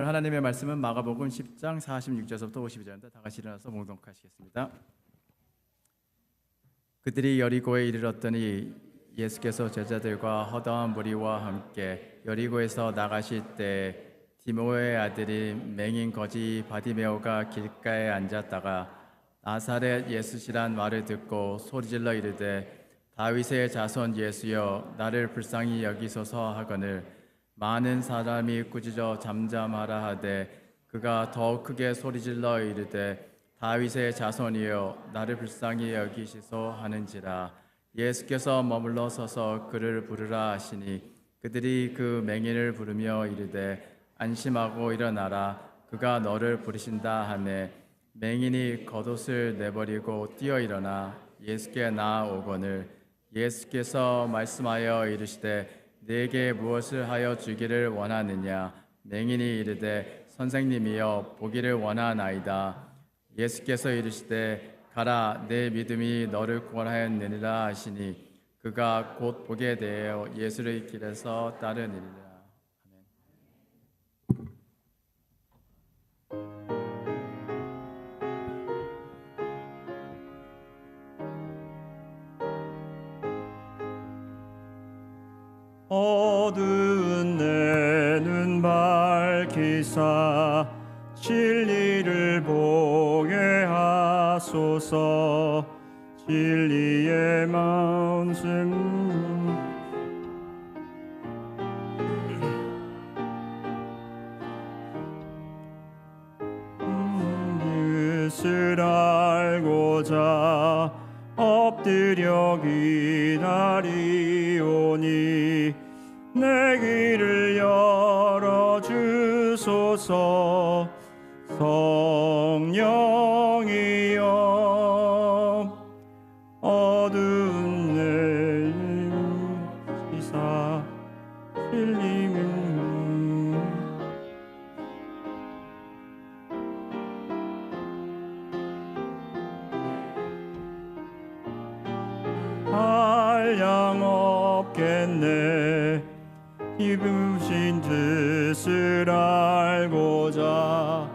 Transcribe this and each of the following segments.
하나님의 말씀은 마가복음 10장 46절부터 52절인데 다 같이 일어나서 봉독하시겠습니다. 그들이 여리고에 이르렀더니 예수께서 제자들과 허다한 무리와 함께 여리고에서 나가실 때 디모의 아들이 맹인 거지 바디메오가 길가에 앉았다가 나사렛 예수시란 말을 듣고 소리질러 이르되 다윗의 자손 예수여 나를 불쌍히 여기소서 하거늘 많은 사람이 꾸짖어 잠잠하라 하되 그가 더욱 크게 소리질러 이르되 다윗의 자손이여 나를 불쌍히 여기시소 하는지라. 예수께서 머물러 서서 그를 부르라 하시니 그들이 그 맹인을 부르며 이르되 안심하고 일어나라 그가 너를 부르신다 하매 맹인이 겉옷을 내버리고 뛰어 일어나 예수께 나아오거늘 예수께서 말씀하여 이르시되 내게 무엇을 하여 주기를 원하느냐. 맹인이 이르되 선생님이여 보기를 원하나이다. 예수께서 이르시되 가라 내 믿음이 너를 구원하였느니라 하시니 그가 곧 보게 되어 예수를 길에서 따르니라. 어두운 내 눈 밝히사 진리를 보게 하소서. 진리의 말씀 뜻을 알고자 엎드려 기다리오니 내 길을 열어주소서. 성령이여 어두운 내 시사 진리는 한량 없겠네. 기쁘신 뜻을 알고자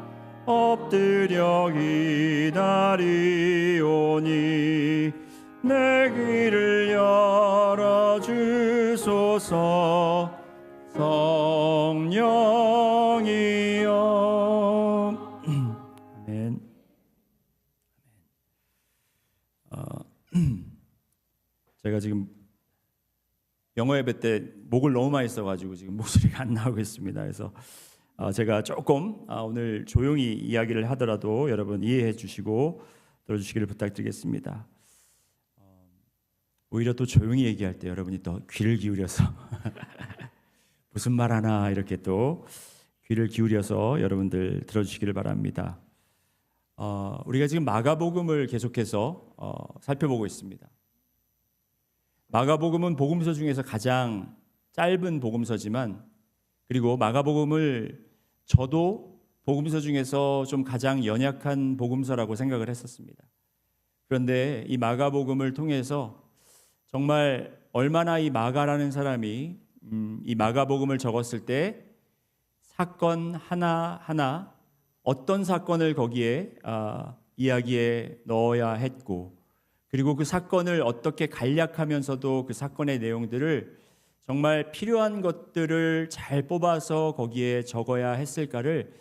엎드려 기다리오니 내 길을 열어주소서. 성령이여 아멘. 제가 지금 영어 예배 때 목을 너무 많이 써가지고 지금 목소리가 안 나오고 있습니다. 그래서 제가 조금 오늘 조용히 이야기를 하더라도 여러분 이해해 주시고 들어주시기를 부탁드리겠습니다. 오히려 또 조용히 얘기할 때 여러분이 또 귀를 기울여서 무슨 말 하나 이렇게 또 귀를 기울여서 여러분들 들어주시기를 바랍니다. 우리가 지금 마가복음을 계속해서 살펴보고 있습니다. 마가복음은 복음서 중에서 가장 짧은 복음서지만 그리고 마가복음을 저도 복음서 중에서 좀 가장 연약한 복음서라고 생각을 했었습니다. 그런데 이 마가복음을 통해서 정말 얼마나 이 마가라는 사람이 이 마가복음을 적었을 때 사건 하나하나 어떤 사건을 거기에 이야기에 넣어야 했고 그리고 그 사건을 어떻게 간략하면서도 그 사건의 내용들을 정말 필요한 것들을 잘 뽑아서 거기에 적어야 했을까를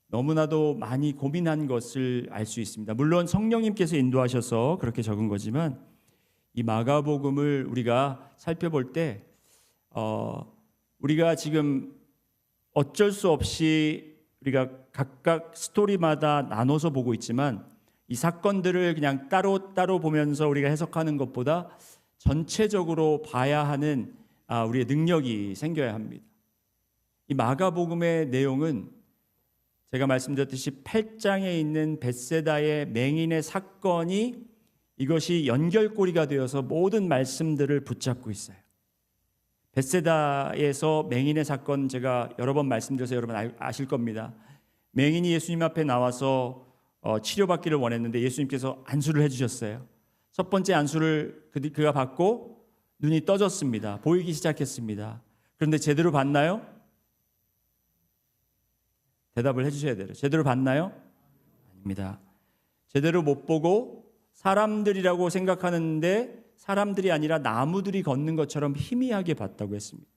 너무나도 많이 고민한 것을 알 수 있습니다. 물론 성령님께서 인도하셔서 그렇게 적은 거지만 이 마가복음을 우리가 살펴볼 때 우리가 지금 어쩔 수 없이 우리가 각각 스토리마다 나눠서 보고 있지만 이 사건들을 그냥 따로 보면서 우리가 해석하는 것보다 전체적으로 봐야 하는 우리의 능력이 생겨야 합니다. 이 마가복음의 내용은 제가 말씀드렸듯이 8장에 있는 벳세다의 맹인의 사건이 이것이 연결고리가 되어서 모든 말씀들을 붙잡고 있어요. 벳세다에서 맹인의 사건 제가 여러 번 말씀드려서 여러분 아실 겁니다. 맹인이 예수님 앞에 나와서 치료받기를 원했는데 예수님께서 안수를 해주셨어요. 첫 번째 안수를 그가 받고 눈이 떠졌습니다. 보이기 시작했습니다. 그런데 제대로 봤나요? 대답을 해주셔야 돼요. 제대로 봤나요? 아닙니다. 제대로 못 보고 사람들이라고 생각하는데 사람들이 아니라 나무들이 걷는 것처럼 희미하게 봤다고 했습니다.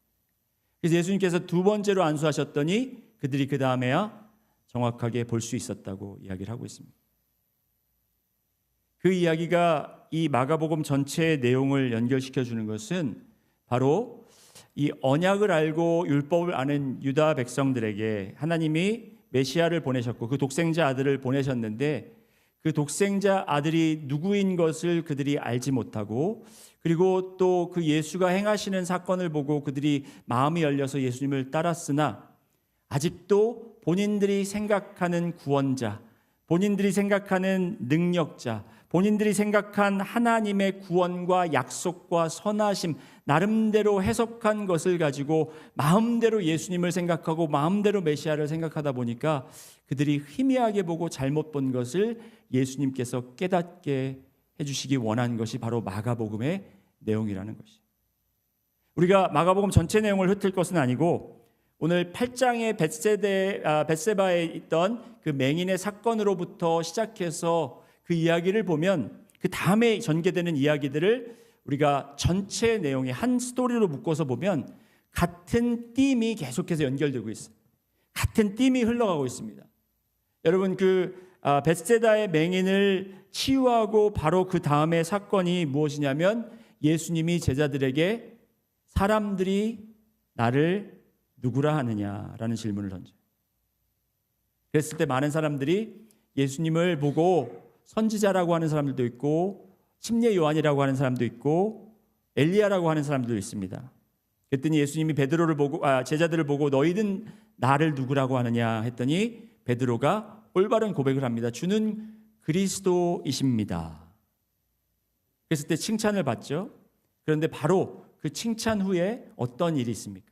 그래서 예수님께서 두 번째로 안수하셨더니 그들이 그 다음에야 정확하게 볼 수 있었다고 이야기를 하고 있습니다. 그 이야기가 이 마가복음 전체의 내용을 연결시켜 주는 것은 바로 이 언약을 알고 율법을 아는 유다 백성들에게 하나님이 메시아를 보내셨고 그 독생자 아들을 보내셨는데 그 독생자 아들이 누구인 것을 그들이 알지 못하고 그리고 또 그 예수가 행하시는 사건을 보고 그들이 마음이 열려서 예수님을 따랐으나 아직도 본인들이 생각하는 구원자, 본인들이 생각하는 능력자, 본인들이 생각한 하나님의 구원과 약속과 선하심, 나름대로 해석한 것을 가지고 마음대로 예수님을 생각하고 마음대로 메시아를 생각하다 보니까 그들이 희미하게 보고 잘못 본 것을 예수님께서 깨닫게 해주시기 원한 것이 바로 마가복음의 내용이라는 것이죠. 우리가 마가복음 전체 내용을 흩을 것은 아니고 오늘 8장의 벳세바에 있던 그 맹인의 사건으로부터 시작해서 그 이야기를 보면 그 다음에 전개되는 이야기들을 우리가 전체 내용의 한 스토리로 묶어서 보면 같은 띠임이 계속해서 연결되고 있어요. 같은 띠임이 흘러가고 있습니다. 여러분 벳세다의 맹인을 치유하고 바로 그 다음의 사건이 무엇이냐면 예수님이 제자들에게 사람들이 나를 누구라 하느냐라는 질문을 던져요. 그랬을 때 많은 사람들이 예수님을 보고 선지자라고 하는 사람들도 있고 침례 요한이라고 하는 사람도 있고 엘리야라고 하는 사람들도 있습니다. 그랬더니 예수님이 베드로를 보고 제자들을 보고 너희는 나를 누구라고 하느냐 했더니 베드로가 올바른 고백을 합니다. 주는 그리스도이십니다. 그랬을 때 칭찬을 받죠. 그런데 바로 그 칭찬 후에 어떤 일이 있습니까?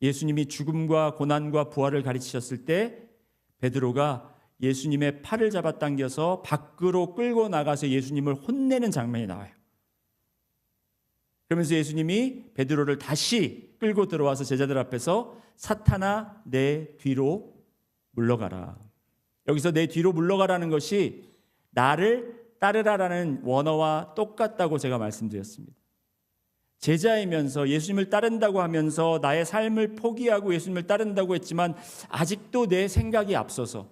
예수님이 죽음과 고난과 부활을 가르치셨을 때 베드로가 예수님의 팔을 잡아당겨서 밖으로 끌고 나가서 예수님을 혼내는 장면이 나와요. 그러면서 예수님이 베드로를 다시 끌고 들어와서 제자들 앞에서 사탄아 내 뒤로 물러가라. 여기서 내 뒤로 물러가라는 것이 나를 따르라라는 원어와 똑같다고 제가 말씀드렸습니다. 제자이면서 예수님을 따른다고 하면서 나의 삶을 포기하고 예수님을 따른다고 했지만 아직도 내 생각이 앞서서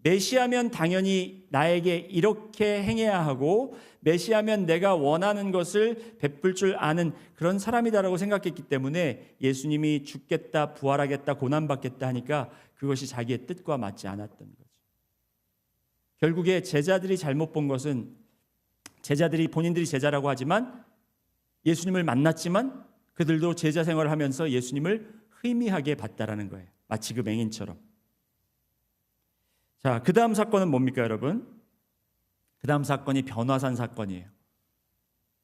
메시아면 당연히 나에게 이렇게 행해야 하고 메시아면 내가 원하는 것을 베풀 줄 아는 그런 사람이다라고 생각했기 때문에 예수님이 죽겠다, 부활하겠다, 고난받겠다 하니까 그것이 자기의 뜻과 맞지 않았던 거죠. 결국에 제자들이 잘못 본 것은 제자들이 본인들이 제자라고 하지만 예수님을 만났지만 그들도 제자 생활을 하면서 예수님을 희미하게 봤다라는 거예요. 마치 그 맹인처럼. 자, 그 다음 사건은 뭡니까, 여러분? 그 다음 사건이 변화산 사건이에요.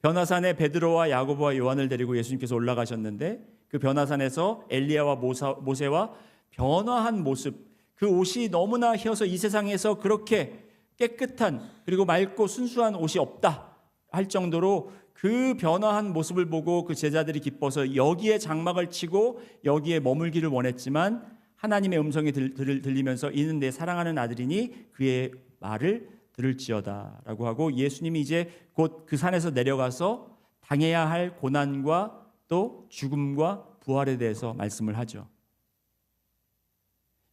변화산에 베드로와 야고보와 요한을 데리고 예수님께서 올라가셨는데 그 변화산에서 엘리야와 모세와 변화한 모습, 그 옷이 너무나 희어서 이 세상에서 그렇게 깨끗한 그리고 맑고 순수한 옷이 없다 할 정도로 그 변화한 모습을 보고 그 제자들이 기뻐서 여기에 장막을 치고 여기에 머물기를 원했지만 하나님의 음성이 들리면서 이는 내 사랑하는 아들이니 그의 말을 들을지어다 라고 하고 예수님이 이제 곧 그 산에서 내려가서 당해야 할 고난과 또 죽음과 부활에 대해서 말씀을 하죠.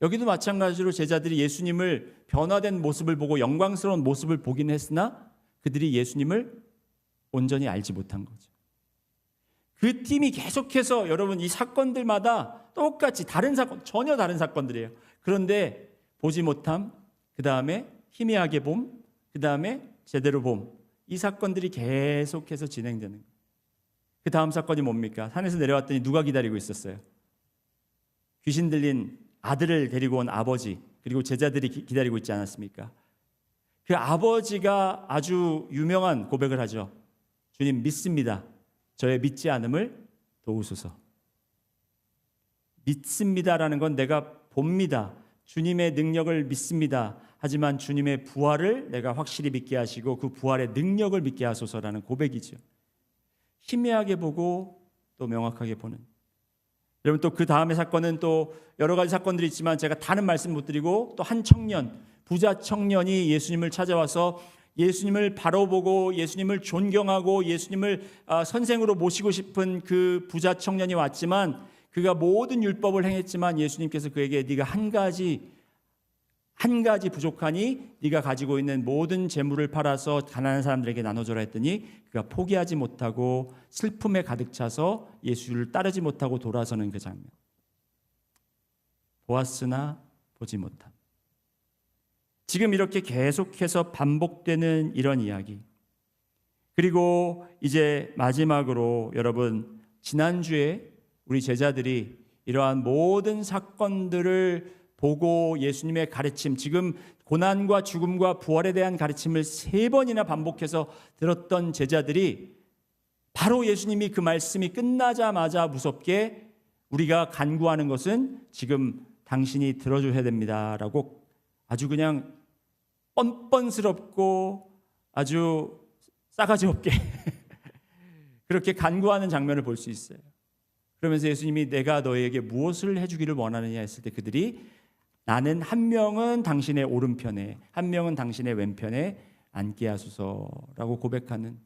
여기도 마찬가지로 제자들이 예수님을 변화된 모습을 보고 영광스러운 모습을 보긴 했으나 그들이 예수님을 온전히 알지 못한 거죠. 그 팀이 계속해서 여러분 이 사건들마다 똑같이 다른 사건, 전혀 다른 사건들이에요. 그런데 보지 못함, 그 다음에 희미하게 봄, 그 다음에 제대로 봄, 이 사건들이 계속해서 진행되는 거예요. 그 다음 사건이 뭡니까? 산에서 내려왔더니 누가 기다리고 있었어요? 귀신 들린 아들을 데리고 온 아버지, 그리고 제자들이 기다리고 있지 않았습니까? 그 아버지가 아주 유명한 고백을 하죠. 주님 믿습니다. 저의 믿지 않음을 도우소서. 믿습니다라는 건 내가 봅니다. 주님의 능력을 믿습니다. 하지만 주님의 부활을 내가 확실히 믿게 하시고 그 부활의 능력을 믿게 하소서라는 고백이죠. 희미하게 보고 또 명확하게 보는. 여러분 또 그 다음의 사건은 또 여러 가지 사건들이 있지만 제가 다는 말씀 못 드리고 또 한 청년, 부자 청년이 예수님을 찾아와서 예수님을 바로 보고 예수님을 존경하고 예수님을 선생으로 모시고 싶은 그 부자 청년이 왔지만 그가 모든 율법을 행했지만 예수님께서 그에게 네가 한 가지 부족하니 네가 가지고 있는 모든 재물을 팔아서 가난한 사람들에게 나눠줘라 했더니 그가 포기하지 못하고 슬픔에 가득 차서 예수를 따르지 못하고 돌아서는 그 장면. 보았으나 보지 못함. 지금 이렇게 계속해서 반복되는 이런 이야기. 그리고 이제 마지막으로 여러분, 지난주에 우리 제자들이 이러한 모든 사건들을 보고 예수님의 가르침, 지금 고난과 죽음과 부활에 대한 가르침을 3번이나 반복해서 들었던 제자들이 바로 예수님이 그 말씀이 끝나자마자 무섭게 우리가 간구하는 것은 지금 당신이 들어줘야 됩니다라고 아주 그냥 뻔뻔스럽고 아주 싸가지 없게 그렇게 간구하는 장면을 볼 수 있어요. 그러면서 예수님이 내가 너에게 무엇을 해주기를 원하느냐 했을 때 그들이 나는 한 명은 당신의 오른편에 한 명은 당신의 왼편에 앉게 하소서라고 고백하는.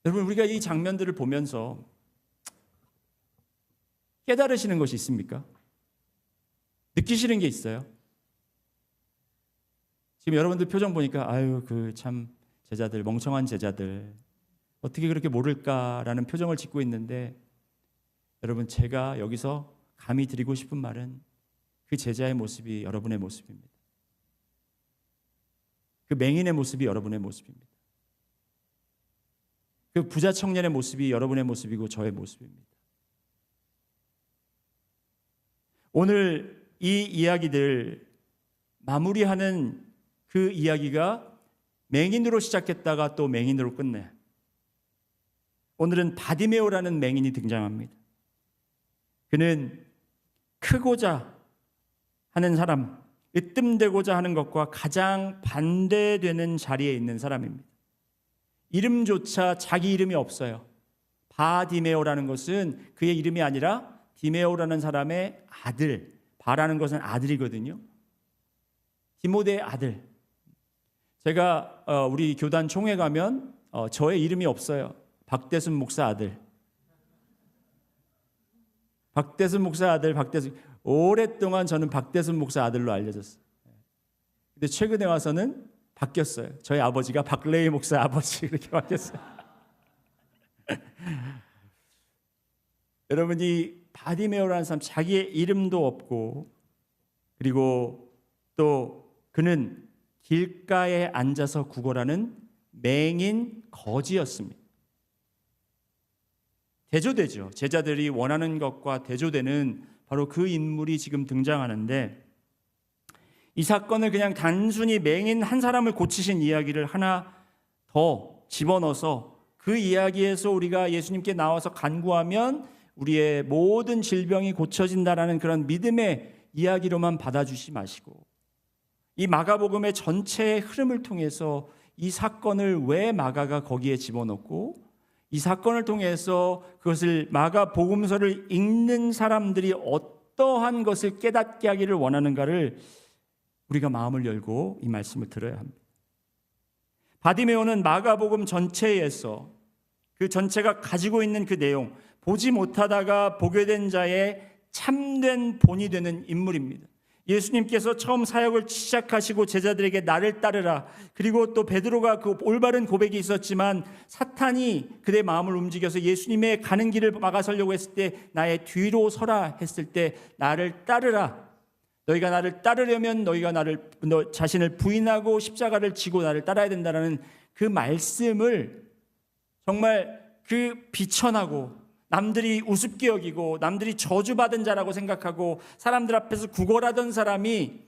여러분, 우리가 이 장면들을 보면서 깨달으시는 것이 있습니까? 느끼시는 게 있어요? 지금 여러분들 표정 보니까 아유 그 참 제자들, 멍청한 제자들 어떻게 그렇게 모를까라는 표정을 짓고 있는데, 여러분 제가 여기서 감히 드리고 싶은 말은 그 제자의 모습이 여러분의 모습입니다. 그 맹인의 모습이 여러분의 모습입니다. 그 부자 청년의 모습이 여러분의 모습이고 저의 모습입니다. 오늘 이 이야기들 마무리하는 그 이야기가 맹인으로 시작했다가 또 맹인으로 끝내. 오늘은 바디메오라는 맹인이 등장합니다. 그는 크고자 하는 사람, 으뜸되고자 하는 것과 가장 반대되는 자리에 있는 사람입니다. 이름조차 자기 이름이 없어요. 바디메오라는 것은 그의 이름이 아니라 디메오라는 사람의 아들, 바라는 것은 아들이거든요. 디모데의 아들. 제가 우리 교단 총회 가면 저의 이름이 없어요. 박대순 목사 아들. 박대순 목사 아들, 박대순. 오랫동안 저는 박대순 목사 아들로 알려졌어요. 근데 최근에 와서는 바뀌었어요. 저희 아버지가 박레이 목사 아버지 이렇게 바뀌었어요. 여러분이 바디메오라는 사람, 자기의 이름도 없고, 그리고 또 그는 길가에 앉아서 구걸하는 맹인 거지였습니다. 대조되죠. 제자들이 원하는 것과 대조되는 바로 그 인물이 지금 등장하는데, 이 사건을 그냥 단순히 맹인 한 사람을 고치신 이야기를 하나 더 집어넣어서 그 이야기에서 우리가 예수님께 나와서 간구하면 우리의 모든 질병이 고쳐진다라는 그런 믿음의 이야기로만 받아주시 마시고, 이 마가복음의 전체의 흐름을 통해서 이 사건을 왜 마가가 거기에 집어넣고, 이 사건을 통해서 그것을 마가복음서를 읽는 사람들이 어떠한 것을 깨닫게 하기를 원하는가를 우리가 마음을 열고 이 말씀을 들어야 합니다. 바디메오는 마가복음 전체에서 그 전체가 가지고 있는 그 내용, 보지 못하다가 보게 된 자의 참된 본이 되는 인물입니다. 예수님께서 처음 사역을 시작하시고 제자들에게 나를 따르라, 그리고 또 베드로가 그 올바른 고백이 있었지만 사탄이 그의 마음을 움직여서 예수님의 가는 길을 막아서려고 했을 때 나의 뒤로 서라 했을 때 나를 따르라, 너희가 나를 따르려면 너희가 너 자신을 부인하고 십자가를 지고 나를 따라야 된다는 그 말씀을 정말 그 비천하고 남들이 우습게 여기고 남들이 저주받은 자라고 생각하고 사람들 앞에서 구걸하던 사람이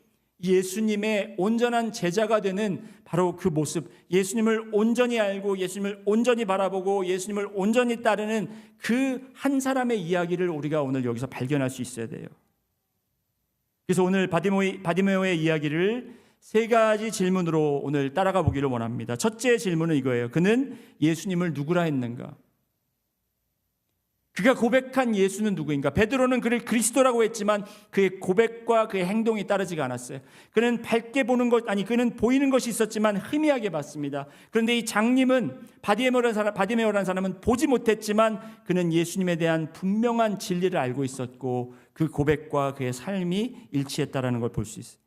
예수님의 온전한 제자가 되는 바로 그 모습, 예수님을 온전히 알고 예수님을 온전히 바라보고 예수님을 온전히 따르는 그 한 사람의 이야기를 우리가 오늘 여기서 발견할 수 있어야 돼요. 그래서 오늘 바디메오의 이야기를 3가지 질문으로 오늘 따라가 보기를 원합니다. 첫째 질문은 이거예요. 그는 예수님을 누구라 했는가? 그가 고백한 예수는 누구인가? 베드로는 그를 그리스도라고 했지만 그의 고백과 그의 행동이 따르지가 않았어요. 그는 밝게 보는 것, 그는 보이는 것이 있었지만 희미하게 봤습니다. 그런데 이 장님은 바디메오라는 사람은 보지 못했지만 그는 예수님에 대한 분명한 진리를 알고 있었고 그 고백과 그의 삶이 일치했다라는 걸 볼 수 있어요.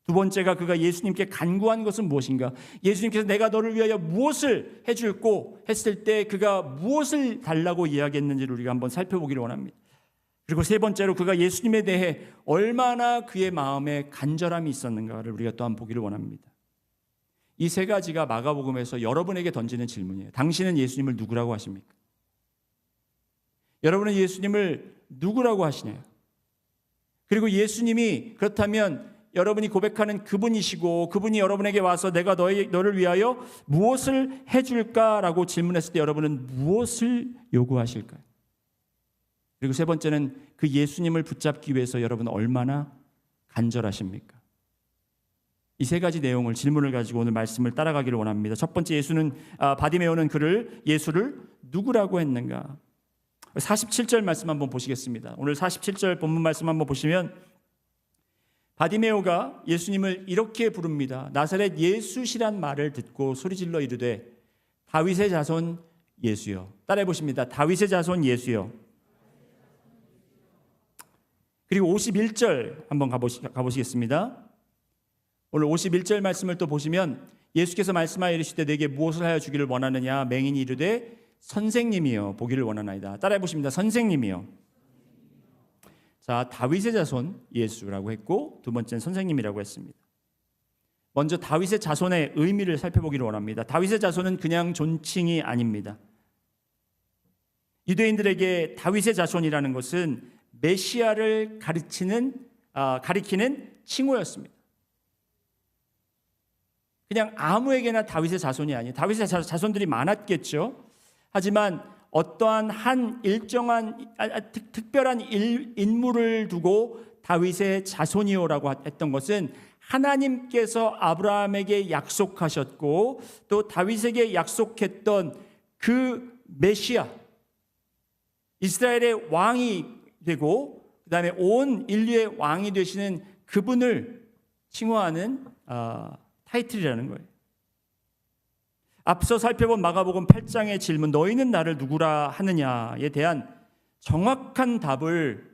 두 번째가 그가 예수님께 간구한 것은 무엇인가? 예수님께서 내가 너를 위하여 무엇을 해줄고 했을 때 그가 무엇을 달라고 이야기했는지를 우리가 한번 살펴보기를 원합니다. 그리고 세 번째로 그가 예수님에 대해 얼마나 그의 마음에 간절함이 있었는가를 우리가 또한 보기를 원합니다. 이 세 가지가 마가복음에서 여러분에게 던지는 질문이에요. 당신은 예수님을 누구라고 하십니까? 여러분은 예수님을 누구라고 하시나요? 그리고 예수님이 그렇다면 여러분이 고백하는 그분이시고 그분이 여러분에게 와서 내가 너를 위하여 무엇을 해줄까라고 질문했을 때 여러분은 무엇을 요구하실까요? 그리고 세 번째는 그 예수님을 붙잡기 위해서 여러분은 얼마나 간절하십니까? 이 세 가지 내용을 질문을 가지고 오늘 말씀을 따라가기를 원합니다. 첫 번째, 바디메오는 예수를 누구라고 했는가? 47절 말씀 한번 보시겠습니다. 오늘 47절 본문 말씀 한번 보시면 바디메오가 예수님을 이렇게 부릅니다. 나사렛 예수시란 말을 듣고 소리질러 이르되 다윗의 자손 예수여. 따라해 보십니다. 다윗의 자손 예수여. 그리고 51절 한번 가보시겠습니다. 오늘 51절 말씀을 또 보시면 예수께서 말씀하여 이르시되 내게 무엇을 하여 주기를 원하느냐? 맹인이 이르되 선생님이여 보기를 원하나이다. 따라해 보십니다. 선생님이여. 자, 다윗의 자손 예수라고 했고 두 번째는 선생님이라고 했습니다. 먼저 다윗의 자손의 의미를 살펴보기를 원합니다. 다윗의 자손은 그냥 존칭이 아닙니다. 유대인들에게 다윗의 자손이라는 것은 메시아를 가리키는 칭호였습니다. 그냥 아무에게나 다윗의 자손이 아니에요. 다윗의 자손들이 많았겠죠. 하지만 어떠한 특별한 인물을 두고 다윗의 자손이요라고 했던 것은 하나님께서 아브라함에게 약속하셨고 또 다윗에게 약속했던 그 메시아, 이스라엘의 왕이 되고 그다음에 온 인류의 왕이 되시는 그분을 칭호하는 타이틀이라는 거예요. 앞서 살펴본 마가복음 8장의 질문 너희는 나를 누구라 하느냐에 대한 정확한 답을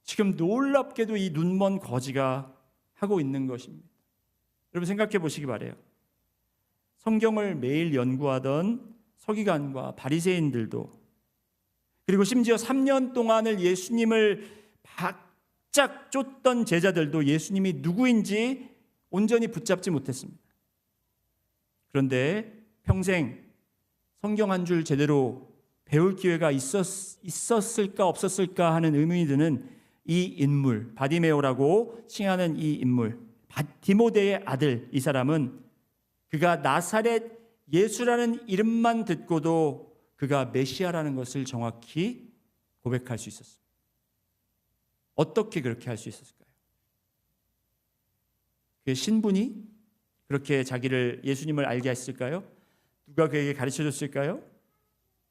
지금 놀랍게도 이 눈먼 거지가 하고 있는 것입니다. 여러분 생각해 보시기 바라요. 성경을 매일 연구하던 서기관과 바리새인들도 그리고 심지어 3년 동안을 예수님을 바짝 쫓던 제자들도 예수님이 누구인지 온전히 붙잡지 못했습니다. 그런데 평생 성경 한 줄 제대로 배울 기회가 있었을까 없었을까 하는 의문이 드는 이 인물, 바디메오라고 칭하는 이 인물, 디모데의 아들, 이 사람은 그가 나사렛 예수라는 이름만 듣고도 그가 메시아라는 것을 정확히 고백할 수 있었습니다. 어떻게 그렇게 할 수 있었을까요? 그의 신분이 그렇게 예수님을 알게 했을까요? 누가 그에게 가르쳐줬을까요?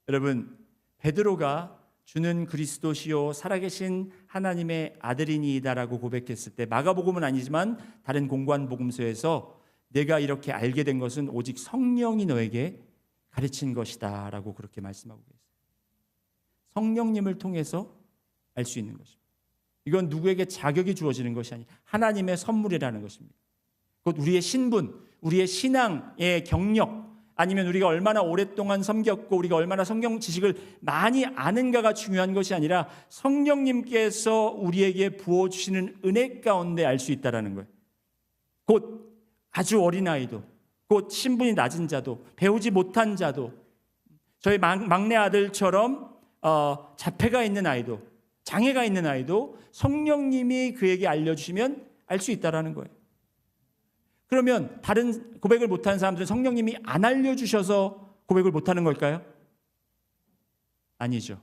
여러분, 베드로가 주는 그리스도시요 살아계신 하나님의 아들이니이다라고 고백했을 때 마가복음은 아니지만 다른 공관 복음서에서 내가 이렇게 알게 된 것은 오직 성령이 너에게 가르친 것이다 라고 그렇게 말씀하고 계세요. 성령님을 통해서 알 수 있는 것입니다. 이건 누구에게 자격이 주어지는 것이 아니라 하나님의 선물이라는 것입니다. 곧 우리의 신분, 우리의 신앙의 경력, 아니면 우리가 얼마나 오랫동안 섬겼고 우리가 얼마나 성경 지식을 많이 아는가가 중요한 것이 아니라 성령님께서 우리에게 부어주시는 은혜 가운데 알 수 있다는 거예요. 곧 아주 어린아이도, 곧 신분이 낮은 자도, 배우지 못한 자도, 저희 막내 아들처럼 자폐가 있는 아이도, 장애가 있는 아이도 성령님이 그에게 알려주시면 알 수 있다는 거예요. 그러면 다른 고백을 못하는 사람들은 성령님이 안 알려주셔서 고백을 못하는 걸까요? 아니죠.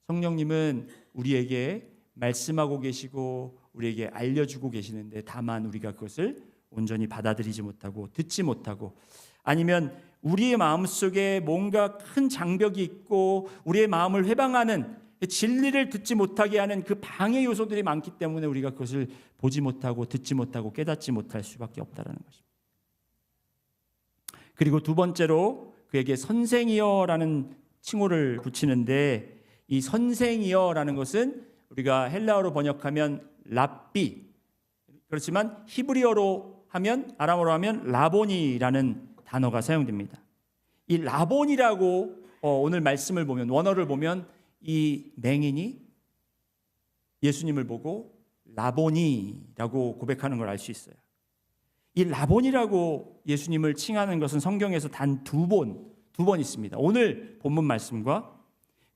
성령님은 우리에게 말씀하고 계시고 우리에게 알려주고 계시는데 다만 우리가 그것을 온전히 받아들이지 못하고 듣지 못하고 아니면 우리의 마음속에 뭔가 큰 장벽이 있고 우리의 마음을 회방하는 진리를 듣지 못하게 하는 그 방해 요소들이 많기 때문에 우리가 그것을 보지 못하고 듣지 못하고 깨닫지 못할 수밖에 없다라는 것입니다. 그리고 두 번째로 그에게 선생이여라는 칭호를 붙이는데, 이 선생이여라는 것은 우리가 헬라어로 번역하면 랍비, 그렇지만 히브리어로 하면, 아람어로 하면 라보니라는 단어가 사용됩니다. 이 라보니라고 오늘 말씀을 보면, 원어를 보면 이 맹인이 예수님을 보고 라보니라고 고백하는 걸 알 수 있어요. 이 라보니라고 예수님을 칭하는 것은 성경에서 단 두 번 있습니다. 오늘 본문 말씀과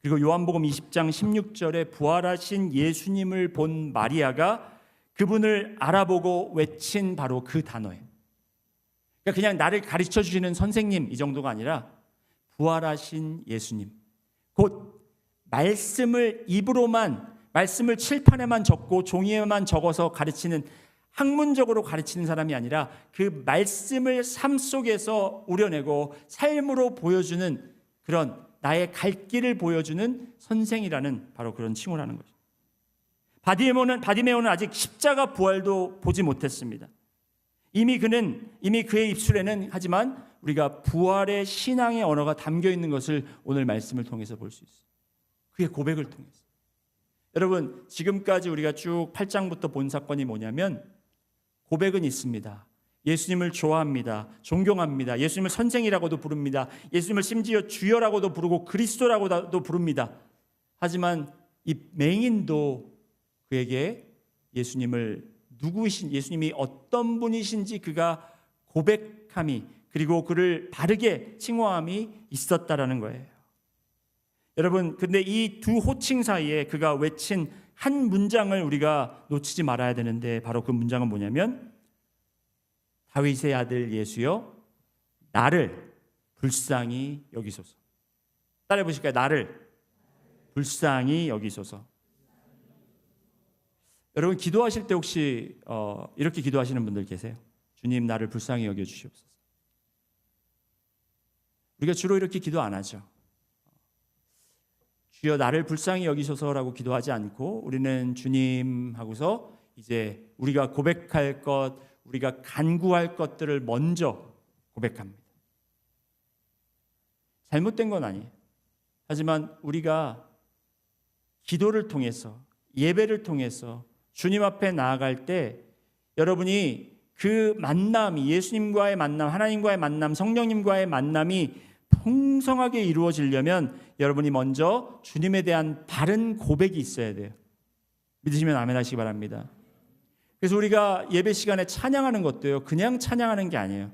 그리고 요한복음 20장 16절에 부활하신 예수님을 본 마리아가 그분을 알아보고 외친 바로 그 단어예요. 그러니까 그냥 나를 가르쳐 주시는 선생님 이 정도가 아니라 부활하신 예수님, 곧 말씀을 입으로만, 말씀을 칠판에만 적고 종이에만 적어서 가르치는, 학문적으로 가르치는 사람이 아니라 그 말씀을 삶 속에서 우려내고 삶으로 보여주는, 그런 나의 갈 길을 보여주는 선생이라는 바로 그런 칭호라는 거죠. 바디메오는 아직 십자가 부활도 보지 못했습니다. 이미 그의 입술에는, 하지만 우리가 부활의 신앙의 언어가 담겨 있는 것을 오늘 말씀을 통해서 볼 수 있어요. 그의 고백을 통해서. 여러분, 지금까지 우리가 쭉 8장부터 본 사건이 뭐냐면 고백은 있습니다. 예수님을 좋아합니다. 존경합니다. 예수님을 선생이라고도 부릅니다. 예수님을 심지어 주여라고도 부르고 그리스도라고도 부릅니다. 하지만 이 맹인도 그에게 예수님이 어떤 분이신지 그가 고백함이, 그리고 그를 바르게 칭호함이 있었다라는 거예요. 여러분, 근데 이 두 호칭 사이에 그가 외친 한 문장을 우리가 놓치지 말아야 되는데, 바로 그 문장은 뭐냐면 다윗의 아들 예수여 나를 불쌍히 여기소서. 따라해 보실까요? 나를 불쌍히 여기소서. 여러분, 기도하실 때 혹시 이렇게 기도하시는 분들 계세요? 주님, 나를 불쌍히 여겨 주시옵소서. 우리가 주로 이렇게 기도 안 하죠. 주여 나를 불쌍히 여기소서라고 기도하지 않고 우리는 주님 하고서 이제 우리가 고백할 것, 우리가 간구할 것들을 먼저 고백합니다. 잘못된 건 아니에요. 하지만 우리가 기도를 통해서, 예배를 통해서 주님 앞에 나아갈 때 여러분이 그 만남이, 예수님과의 만남, 하나님과의 만남, 성령님과의 만남이 풍성하게 이루어지려면 여러분이 먼저 주님에 대한 바른 고백이 있어야 돼요. 믿으시면 아멘 하시기 바랍니다. 그래서 우리가 예배 시간에 찬양하는 것도요, 그냥 찬양하는 게 아니에요.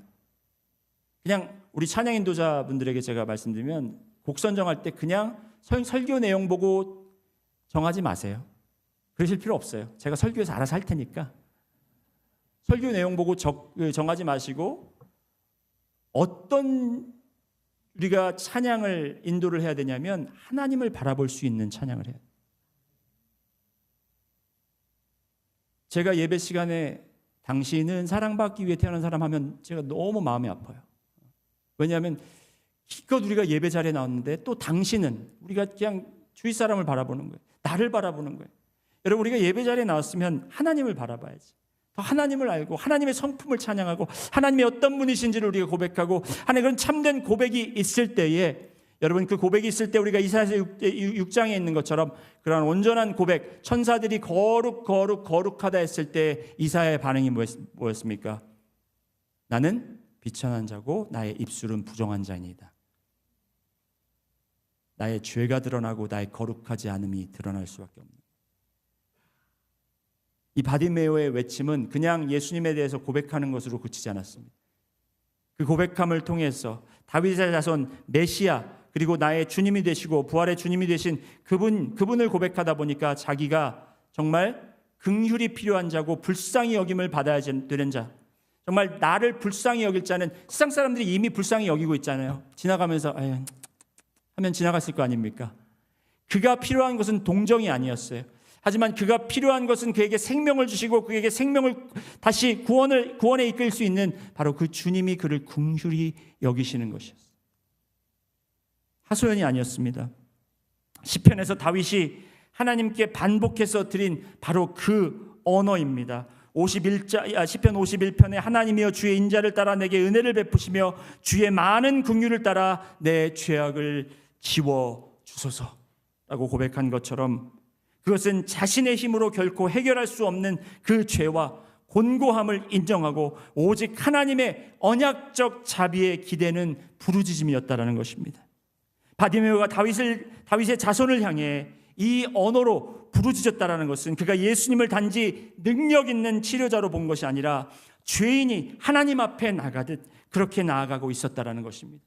그냥 우리 찬양 인도자분들에게 제가 말씀드리면, 곡 선정할 때 그냥 설교 내용 보고 정하지 마세요. 그러실 필요 없어요. 제가 설교에서 알아서 할 테니까 설교 내용 보고 정하지 마시고, 어떤 우리가 찬양을 인도를 해야 되냐면 하나님을 바라볼 수 있는 찬양을 해야 돼요. 제가 예배 시간에 당신은 사랑받기 위해 태어난 사람 하면 제가 너무 마음이 아파요. 왜냐하면 기껏 우리가 예배 자리에 나왔는데 또 당신은, 우리가 그냥 주위 사람을 바라보는 거예요. 나를 바라보는 거예요. 여러분, 우리가 예배 자리에 나왔으면 하나님을 바라봐야지. 더 하나님을 알고 하나님의 성품을 찬양하고 하나님의 어떤 분이신지를 우리가 고백하고 하는 그런 참된 고백이 있을 때에, 여러분, 그 고백이 있을 때 우리가 이사야서 6장에 있는 것처럼 그런 온전한 고백, 천사들이 거룩하다 했을 때 이사야의 반응이 뭐였습니까? 나는 비천한 자고 나의 입술은 부정한 자이니다. 나의 죄가 드러나고 나의 거룩하지 않음이 드러날 수밖에 없는. 이 바디메오의 외침은 그냥 예수님에 대해서 고백하는 것으로 그치지 않았습니다. 그 고백함을 통해서 다윗의 자손 메시아, 그리고 나의 주님이 되시고 부활의 주님이 되신 그분을 고백하다 보니까 자기가 정말 긍휼이 필요한 자고 불쌍히 여김을 받아야 되는 자, 정말 나를 불쌍히 여길 자는, 세상 사람들이 이미 불쌍히 여기고 있잖아요. 지나가면서 아유 하면 지나갔을 거 아닙니까? 그가 필요한 것은 동정이 아니었어요. 하지만 그가 필요한 것은 그에게 생명을 주시고 그에게 생명을 다시 구원에 이끌 수 있는 바로 그 주님이 그를 긍휼히 여기시는 것이었어요. 하소연이 아니었습니다. 시편에서 다윗이 하나님께 반복해서 드린 바로 그 언어입니다. 시편 51편에 하나님이여 주의 인자를 따라 내게 은혜를 베푸시며 주의 많은 긍휼을 따라 내 죄악을 지워 주소서라고 고백한 것처럼 그것은 자신의 힘으로 결코 해결할 수 없는 그 죄와 곤고함을 인정하고 오직 하나님의 언약적 자비에 기대는 부르짖음이었다라는 것입니다. 바디메오가 다윗의 자손을 향해 이 언어로 부르짖었다라는 것은 그가 예수님을 단지 능력 있는 치료자로 본 것이 아니라 죄인이 하나님 앞에 나가듯 그렇게 나아가고 있었다라는 것입니다.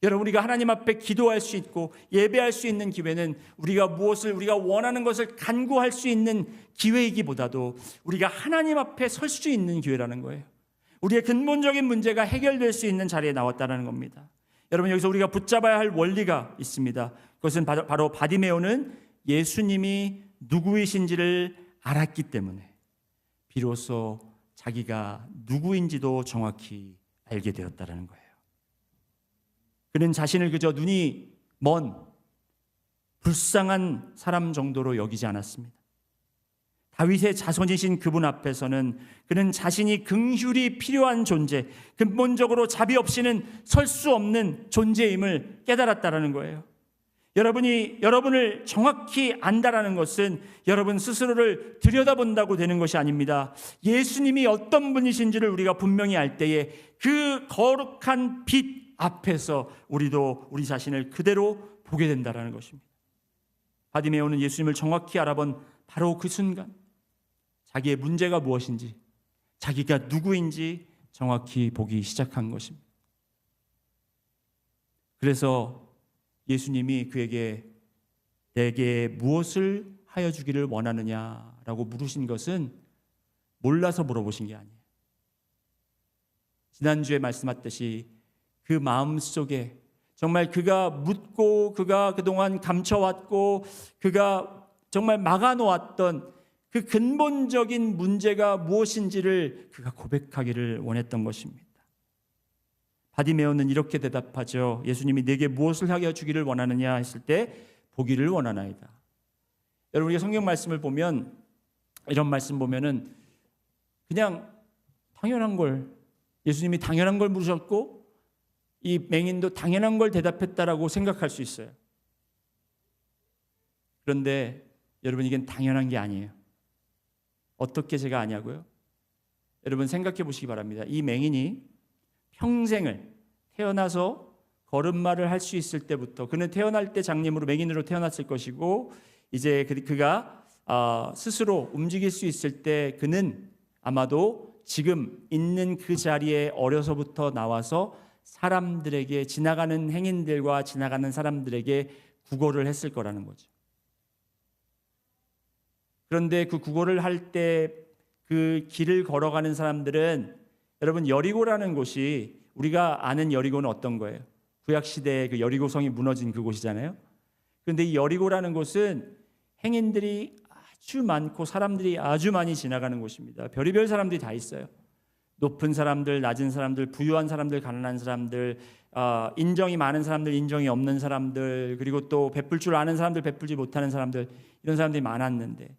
여러분, 우리가 하나님 앞에 기도할 수 있고 예배할 수 있는 기회는 우리가 원하는 것을 간구할 수 있는 기회이기보다도 우리가 하나님 앞에 설 수 있는 기회라는 거예요. 우리의 근본적인 문제가 해결될 수 있는 자리에 나왔다는 겁니다. 여러분, 여기서 우리가 붙잡아야 할 원리가 있습니다. 그것은 바로 바디메오는 예수님이 누구이신지를 알았기 때문에 비로소 자기가 누구인지도 정확히 알게 되었다는 거예요. 그는 자신을 그저 눈이 먼 불쌍한 사람 정도로 여기지 않았습니다. 다윗의 자손이신 그분 앞에서는 그는 자신이 긍휼이 필요한 존재, 근본적으로 자비 없이는 설 수 없는 존재임을 깨달았다라는 거예요. 여러분이 여러분을 정확히 안다라는 것은 여러분 스스로를 들여다본다고 되는 것이 아닙니다. 예수님이 어떤 분이신지를 우리가 분명히 알 때에 그 거룩한 빛 앞에서 우리도 우리 자신을 그대로 보게 된다라는 것입니다. 바디메오는 예수님을 정확히 알아본 바로 그 순간 자기의 문제가 무엇인지, 자기가 누구인지 정확히 보기 시작한 것입니다. 그래서 예수님이 그에게 내게 무엇을 하여 주기를 원하느냐라고 물으신 것은 몰라서 물어보신 게 아니에요. 지난주에 말씀하셨듯이 그 마음속에 정말 그가 묻고 그가 그동안 감춰왔고 그가 정말 막아놓았던 그 근본적인 문제가 무엇인지를 그가 고백하기를 원했던 것입니다. 바디메오는 이렇게 대답하죠. 예수님이 내게 무엇을 하게 주기를 원하느냐 했을 때 보기를 원하나이다. 여러분, 우리가 성경 말씀을 보면 이런 말씀 보면은 그냥 당연한 걸 예수님이 당연한 걸 물으셨고 이 맹인도 당연한 걸 대답했다라고 생각할 수 있어요. 그런데 여러분, 이건 당연한 게 아니에요. 어떻게 제가 아냐고요? 여러분 생각해 보시기 바랍니다. 이 맹인이 평생을 태어나서 걸음마를 할 수 있을 때부터 그는 태어날 때 장님으로 맹인으로 태어났을 것이고 이제 그가 스스로 움직일 수 있을 때 그는 아마도 지금 있는 그 자리에 어려서부터 나와서 사람들에게 지나가는 행인들과 지나가는 사람들에게 구걸을 했을 거라는 거죠. 그런데 그 구걸을 할 때 그 길을 걸어가는 사람들은 여러분 여리고라는 곳이 우리가 아는 여리고는 어떤 거예요? 구약 시대에 그 여리고성이 무너진 그곳이잖아요. 그런데 이 여리고라는 곳은 행인들이 아주 많고 사람들이 아주 많이 지나가는 곳입니다. 별의별 사람들이 다 있어요. 높은 사람들, 낮은 사람들, 부유한 사람들, 가난한 사람들, 인정이 많은 사람들, 인정이 없는 사람들, 그리고 또 베풀 줄 아는 사람들, 베풀지 못하는 사람들, 이런 사람들이 많았는데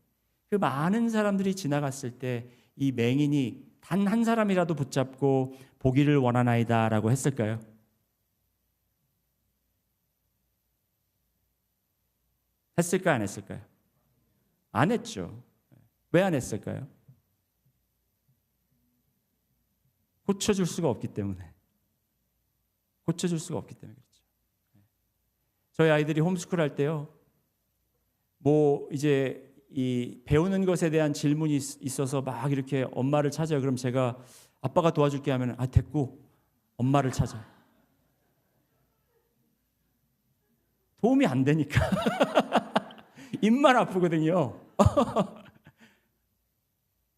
그 많은 사람들이 지나갔을 때 이 맹인이 단 한 사람이라도 붙잡고 보기를 원하나이다라고 했을까요? 했을까요? 안 했을까요? 안 했죠. 왜 안 했을까요? 고쳐줄 수가 없기 때문에. 고쳐줄 수가 없기 때문에 그렇죠. 저희 아이들이 홈스쿨 할 때요. 이제 이 배우는 것에 대한 질문이 있어서 막 이렇게 엄마를 찾아요. 그럼 제가 아빠가 도와줄게 하면 됐고 엄마를 찾아. 도움이 안 되니까 입만 아프거든요.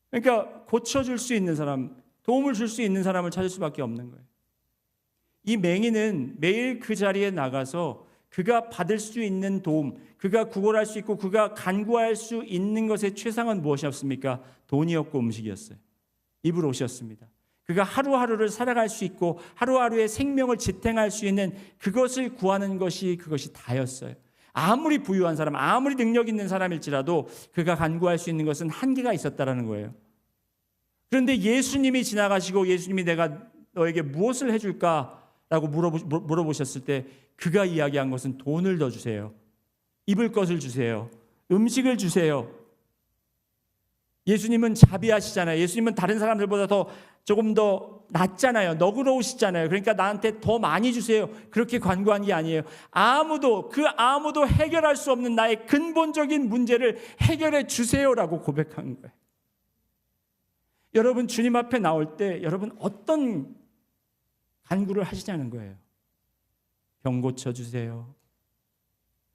그러니까 고쳐줄 수 있는 사람, 도움을 줄 수 있는 사람을 찾을 수밖에 없는 거예요. 이 맹인은 매일 그 자리에 나가서 그가 받을 수 있는 도움, 그가 구걸할 수 있고 그가 간구할 수 있는 것의 최상은 무엇이었습니까? 돈이었고 음식이었어요. 입을 옷이었습니다. 그가 하루하루를 살아갈 수 있고 하루하루의 생명을 지탱할 수 있는 그것을 구하는 것이 그것이 다였어요. 아무리 부유한 사람, 아무리 능력 있는 사람일지라도 그가 간구할 수 있는 것은 한계가 있었다라는 거예요. 그런데 예수님이 지나가시고 예수님이 내가 너에게 무엇을 해줄까라고 물어보셨을 때 그가 이야기한 것은 돈을 더 주세요. 입을 것을 주세요. 음식을 주세요. 예수님은 자비하시잖아요. 예수님은 다른 사람들보다 조금 더 낫잖아요. 너그러우시잖아요. 그러니까 나한테 더 많이 주세요. 그렇게 간구한 게 아니에요. 아무도 해결할 수 없는 나의 근본적인 문제를 해결해 주세요라고 고백한 거예요. 여러분 주님 앞에 나올 때 여러분 어떤 간구를 하시냐는 거예요. 병 고쳐주세요.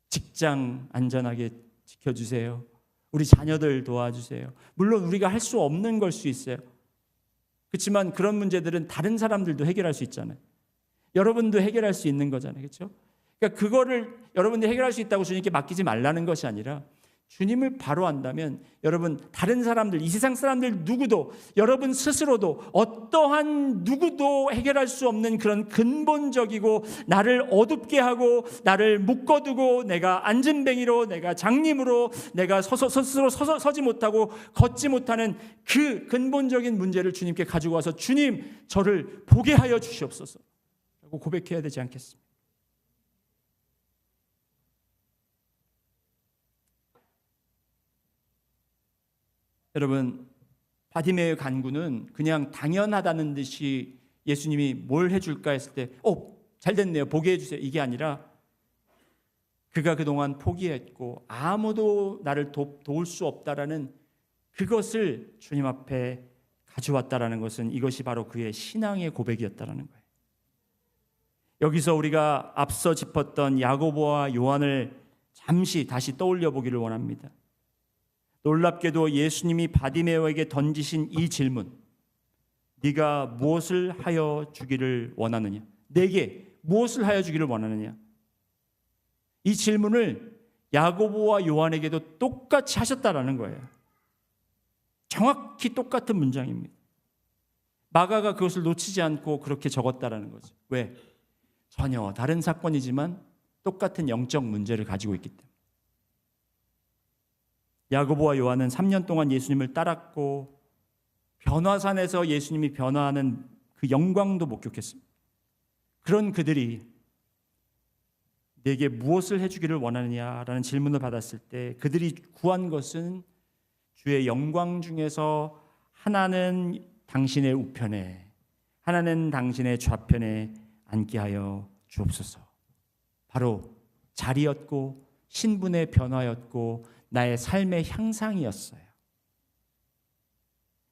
직장 안전하게 지켜주세요. 우리 자녀들 도와주세요. 물론 우리가 할 수 없는 걸 수 있어요. 그렇지만 그런 문제들은 다른 사람들도 해결할 수 있잖아요. 여러분도 해결할 수 있는 거잖아요. 그렇죠? 그러니까 그거를 여러분들이 해결할 수 있다고 주님께 맡기지 말라는 것이 아니라 주님을 바로 안다면 여러분 다른 사람들, 이 세상 사람들 누구도 여러분 스스로도 어떠한 누구도 해결할 수 없는 그런 근본적이고 나를 어둡게 하고 나를 묶어두고 내가 앉은뱅이로 내가 장님으로 내가 스스로 서지 못하고 걷지 못하는 그 근본적인 문제를 주님께 가지고 와서 주님 저를 보게 하여 주시옵소서 라고 고백해야 되지 않겠습니까? 여러분 바디메오의 간구는 그냥 당연하다는 듯이 예수님이 뭘 해줄까 했을 때 잘 됐네요. 보게 해주세요. 이게 아니라 그가 그동안 포기했고 아무도 나를 도울 수 없다라는 그것을 주님 앞에 가져왔다라는 것은 이것이 바로 그의 신앙의 고백이었다라는 거예요. 여기서 우리가 앞서 짚었던 야고보와 요한을 잠시 다시 떠올려 보기를 원합니다. 놀랍게도 예수님이 바디메오에게 던지신 이 질문, 네가 무엇을 하여 주기를 원하느냐? 내게 무엇을 하여 주기를 원하느냐? 이 질문을 야고보와 요한에게도 똑같이 하셨다라는 거예요. 정확히 똑같은 문장입니다. 마가가 그것을 놓치지 않고 그렇게 적었다라는 거죠. 왜? 전혀 다른 사건이지만 똑같은 영적 문제를 가지고 있기 때문에. 야고보와 요한은 3년 동안 예수님을 따랐고 변화산에서 예수님이 변화하는 그 영광도 목격했습니다. 그런 그들이 내게 무엇을 해주기를 원하느냐라는 질문을 받았을 때 그들이 구한 것은 주의 영광 중에서 하나는 당신의 우편에 하나는 당신의 좌편에 앉게 하여 주옵소서. 바로 자리였고 신분의 변화였고 나의 삶의 향상이었어요.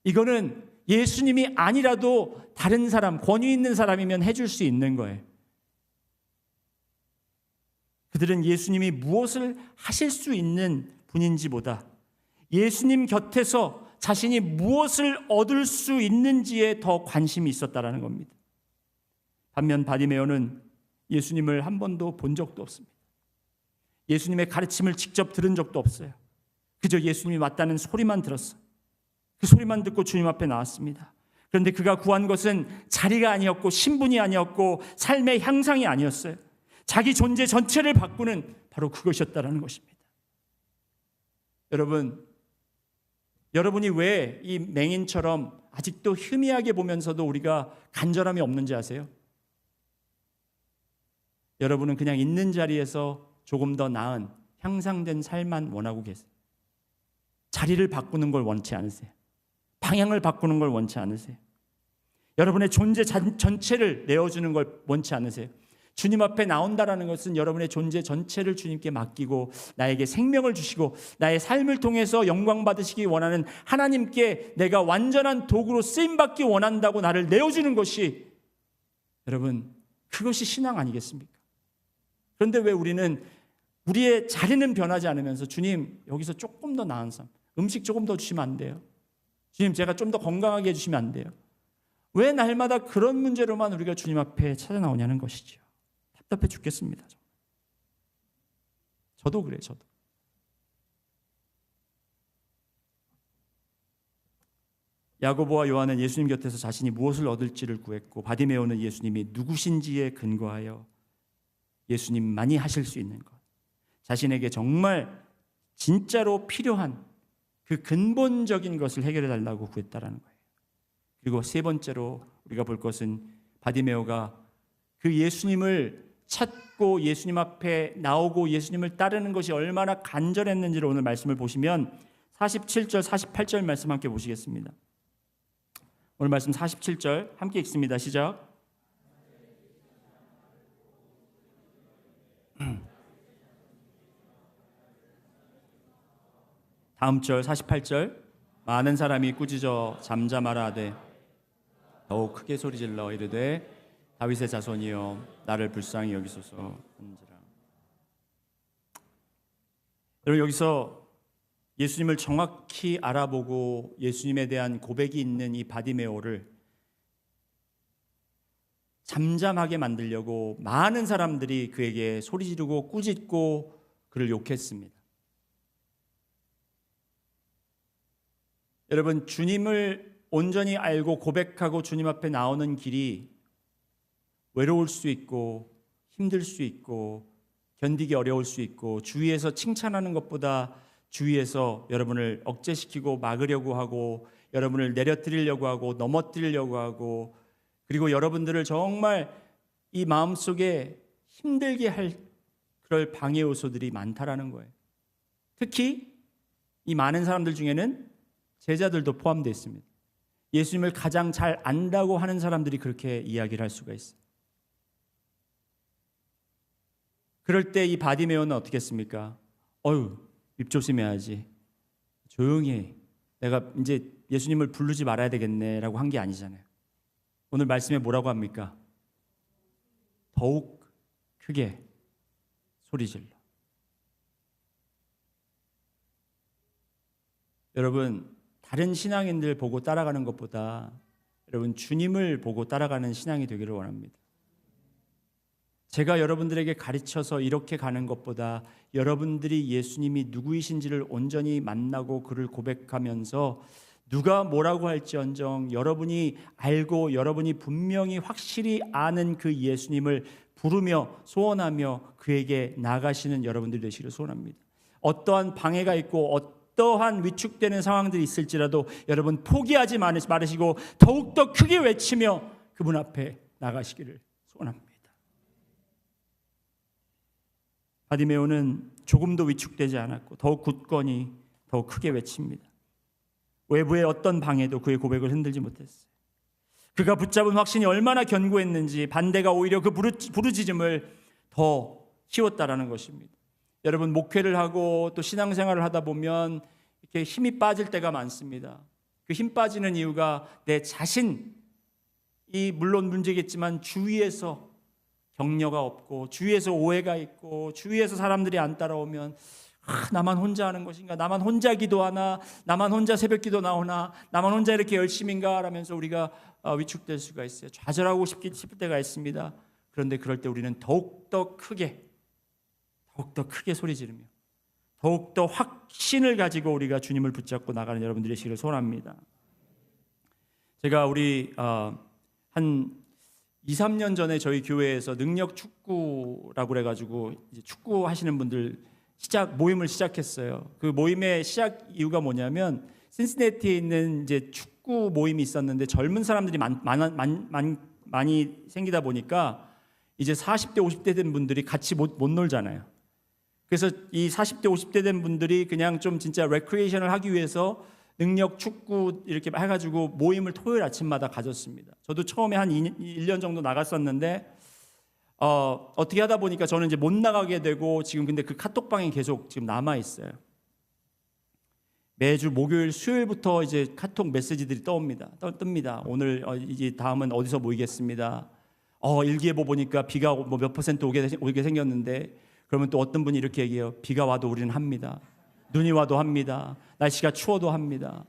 이거는 예수님이 아니라도 다른 사람, 권위 있는 사람이면 해줄 수 있는 거예요. 그들은 예수님이 무엇을 하실 수 있는 분인지보다 예수님 곁에서 자신이 무엇을 얻을 수 있는지에 더 관심이 있었다라는 겁니다. 반면 바디메오는 예수님을 한 번도 본 적도 없습니다. 예수님의 가르침을 직접 들은 적도 없어요. 그저 예수님이 왔다는 소리만 들었어요. 그 소리만 듣고 주님 앞에 나왔습니다. 그런데 그가 구한 것은 자리가 아니었고 신분이 아니었고 삶의 향상이 아니었어요. 자기 존재 전체를 바꾸는 바로 그것이었다라는 것입니다. 여러분이 왜 이 맹인처럼 아직도 희미하게 보면서도 우리가 간절함이 없는지 아세요? 여러분은 그냥 있는 자리에서 조금 더 나은 향상된 삶만 원하고 계세요. 자리를 바꾸는 걸 원치 않으세요. 방향을 바꾸는 걸 원치 않으세요. 여러분의 존재 전체를 내어주는 걸 원치 않으세요. 주님 앞에 나온다라는 것은 여러분의 존재 전체를 주님께 맡기고 나에게 생명을 주시고 나의 삶을 통해서 영광 받으시기 원하는 하나님께 내가 완전한 도구로 쓰임받기 원한다고 나를 내어주는 것이 여러분 그것이 신앙 아니겠습니까? 그런데 왜 우리는 우리의 자리는 변하지 않으면서 주님 여기서 조금 더 나은 삶, 음식 조금 더 주시면 안 돼요? 주님 제가 좀 더 건강하게 해주시면 안 돼요? 왜 날마다 그런 문제로만 우리가 주님 앞에 찾아 나오냐는 것이죠. 답답해 죽겠습니다. 저도 그래요. 저도. 야고보와 요한은 예수님 곁에서 자신이 무엇을 얻을지를 구했고 바디메오는 예수님이 누구신지에 근거하여 예수님만이 하실 수 있는 것, 자신에게 정말 진짜로 필요한 그 근본적인 것을 해결해 달라고 구했다라는 거예요. 그리고 세 번째로 우리가 볼 것은 바디메오가 그 예수님을 찾고 예수님 앞에 나오고 예수님을 따르는 것이 얼마나 간절했는지를 오늘 말씀을 보시면 47절, 48절 말씀 함께 보시겠습니다. 오늘 말씀 47절 함께 읽습니다. 시작. 다음 절 48절. 많은 사람이 꾸짖어 잠잠하라 하되 더욱 크게 소리질러 이르되 다윗의 자손이여 나를 불쌍히 여기소서 한지라. 여러분, 여기서 예수님을 정확히 알아보고 예수님에 대한 고백이 있는 이 바디메오를 잠잠하게 만들려고 많은 사람들이 그에게 소리 지르고 꾸짖고 그를 욕했습니다. 여러분, 주님을 온전히 알고 고백하고 주님 앞에 나오는 길이 외로울 수 있고 힘들 수 있고 견디기 어려울 수 있고 주위에서 칭찬하는 것보다 주위에서 여러분을 억제시키고 막으려고 하고 여러분을 내려뜨리려고 하고 넘어뜨리려고 하고 그리고 여러분들을 정말 이 마음속에 힘들게 할 그럴 방해 요소들이 많다라는 거예요. 특히 이 많은 사람들 중에는 제자들도 포함되어 있습니다. 예수님을 가장 잘 안다고 하는 사람들이 그렇게 이야기를 할 수가 있어요. 그럴 때 이 바디메오는 어떻게 했습니까? 입 조심해야지. 조용히 해. 내가 이제 예수님을 부르지 말아야 되겠네 라고 한 게 아니잖아요. 오늘 말씀에 뭐라고 합니까? 더욱 크게 소리질러. 여러분, 다른 신앙인들 보고 따라가는 것보다 여러분 주님을 보고 따라가는 신앙이 되기를 원합니다. 제가 여러분들에게 가르쳐서 이렇게 가는 것보다 여러분들이 예수님이 누구이신지를 온전히 만나고 그를 고백하면서 누가 뭐라고 할지언정 여러분이 알고 여러분이 분명히 확실히 아는 그 예수님을 부르며 소원하며 그에게 나가시는 여러분들이 되시기를 소원합니다. 어떠한 방해가 있고 어떠한 위축되는 상황들이 있을지라도 여러분 포기하지 말으시고 더욱더 크게 외치며 그분 앞에 나가시기를 소원합니다. 바디메오는 조금도 위축되지 않았고 더욱 굳건히 더욱 크게 외칩니다. 외부의 어떤 방해도 그의 고백을 흔들지 못했어요. 그가 붙잡은 확신이 얼마나 견고했는지 반대가 오히려 그 부르짖음을 더 키웠다라는 것입니다. 여러분, 목회를 하고 또 신앙생활을 하다 보면 이렇게 힘이 빠질 때가 많습니다. 그 힘 빠지는 이유가 내 자신이 물론 문제겠지만 주위에서 격려가 없고 주위에서 오해가 있고 주위에서 사람들이 안 따라오면 나만 혼자 하는 것인가? 나만 혼자 기도하나? 나만 혼자 새벽기도 나오나? 나만 혼자 이렇게 열심인가? 라면서 우리가 위축될 수가 있어요. 좌절하고 싶을 때가 있습니다. 그런데 그럴 때 우리는 더욱더 크게 소리 지르며 더욱더 확신을 가지고 우리가 주님을 붙잡고 나가는 여러분들의 시기를 소원합니다. 제가 우리 한 2, 3년 전에 저희 교회에서 능력 축구라고 그래가지고 이제 축구 하시는 분들 모임을 시작했어요. 그 모임의 시작 이유가 뭐냐면 신시내티에 있는 이제 축구 모임이 있었는데 젊은 사람들이 많이 생기다 보니까 이제 40대, 50대 된 분들이 같이 못 놀잖아요. 그래서 이 40대, 50대 된 분들이 그냥 좀 진짜 레크리에이션을 하기 위해서 능력 축구 이렇게 해가지고 모임을 토요일 아침마다 가졌습니다. 저도 처음에 한 1년 정도 나갔었는데 어떻게 하다 보니까 저는 이제 못 나가게 되고 지금 근데 그 카톡방에 계속 지금 남아 있어요. 매주 목요일, 수요일부터 이제 카톡 메시지들이 뜹니다. 오늘 이제 다음은 어디서 모이겠습니다. 일기예보 보니까 비가 뭐 몇 % 오게 생겼는데 그러면 또 어떤 분이 이렇게 얘기해요. 비가 와도 우리는 합니다. 눈이 와도 합니다. 날씨가 추워도 합니다.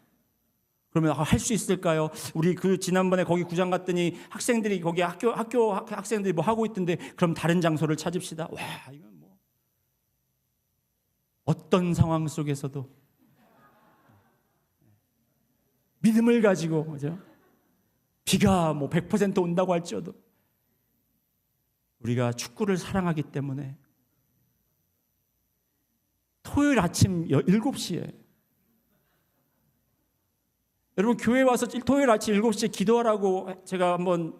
그러면 할 수 있을까요? 우리 그 지난번에 거기 구장 갔더니 학생들이 거기 학교 학생들이 뭐 하고 있던데 그럼 다른 장소를 찾읍시다. 와, 이건 뭐 어떤 상황 속에서도 믿음을 가지고 그죠? 비가 뭐 100% 온다고 할지어도 우리가 축구를 사랑하기 때문에 토요일 아침 7시에. 여러분 교회 와서 토요일 아침 7시에 기도하라고 제가 한번